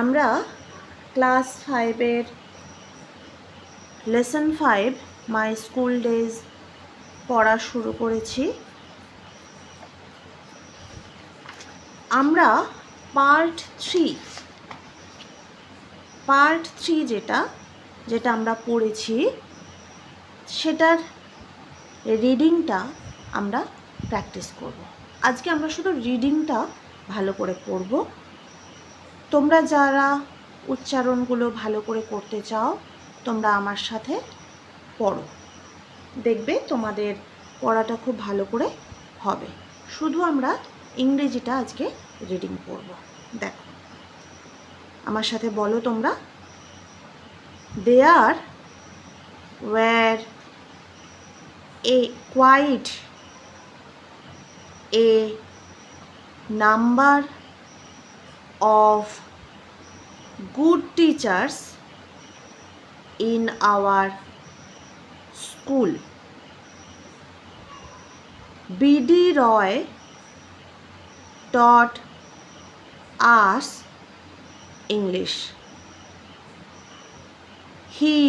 আমরা ক্লাস 5-এর lesson 5 my school days পড়া শুরু করেছি। আমরা পার্ট 3 যেটা আমরা পড়েছি সেটার রিডিংটা আমরা প্র্যাকটিস করব। আজকে আমরা শুধু রিডিংটা ভালো করে পড়ব। তোমরা যারা উচ্চারণগুলো ভালো করে করতে চাও তোমরা আমার সাথে পড়ো, দেখবে তোমাদের পড়াটা খুব ভালো করে হবে। শুধু আমরা ইংরেজিটা আজকে রিডিং পড়ব। দেখো, আমার সাথে বলো তোমরা। There were quite a number of good teachers in our school. B.D. Roy taught us English. He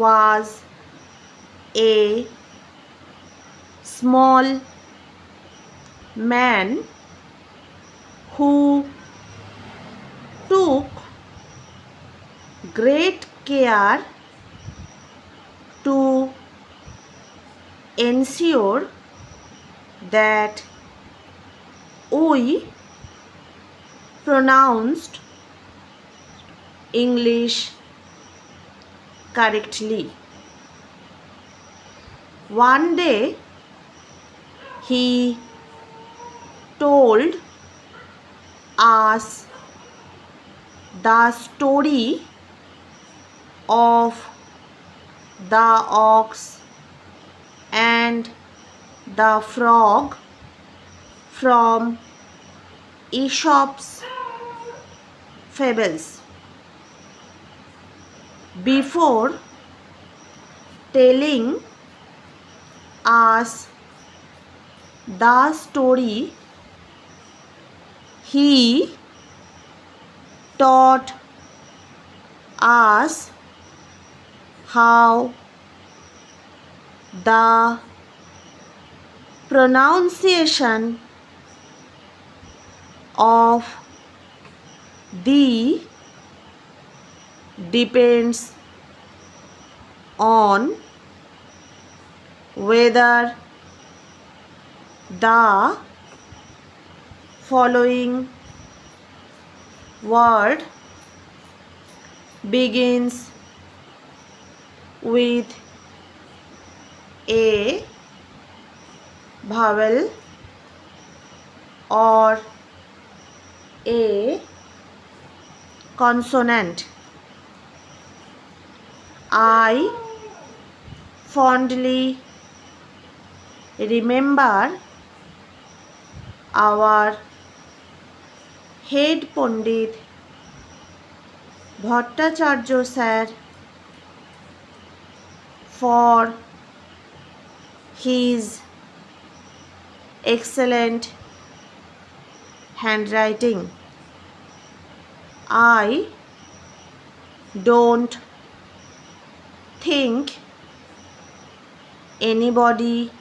was a small man who took great care to ensure that we pronounced English correctly. One day he told us the story of the ox and the frog from Aesop's Fables. Before telling us the story, he taught us how the pronunciation of the depends on whether the following word begins with a vowel or a consonant. I fondly remember our head Pandit Bhattacharya sir for his excellent handwriting. I don't think anybody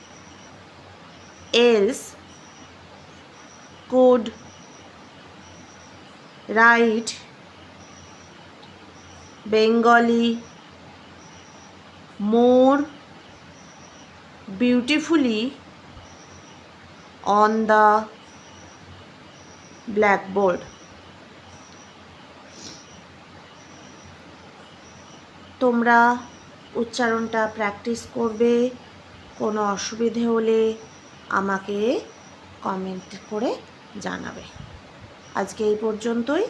else could write Bengali more beautifully on the blackboard. তোমরা উচ্চারণটা practice করবে। কোনো অসুবিধে হলে আমাকে comment করে জানাবে। আজকে এই পর্যন্তই।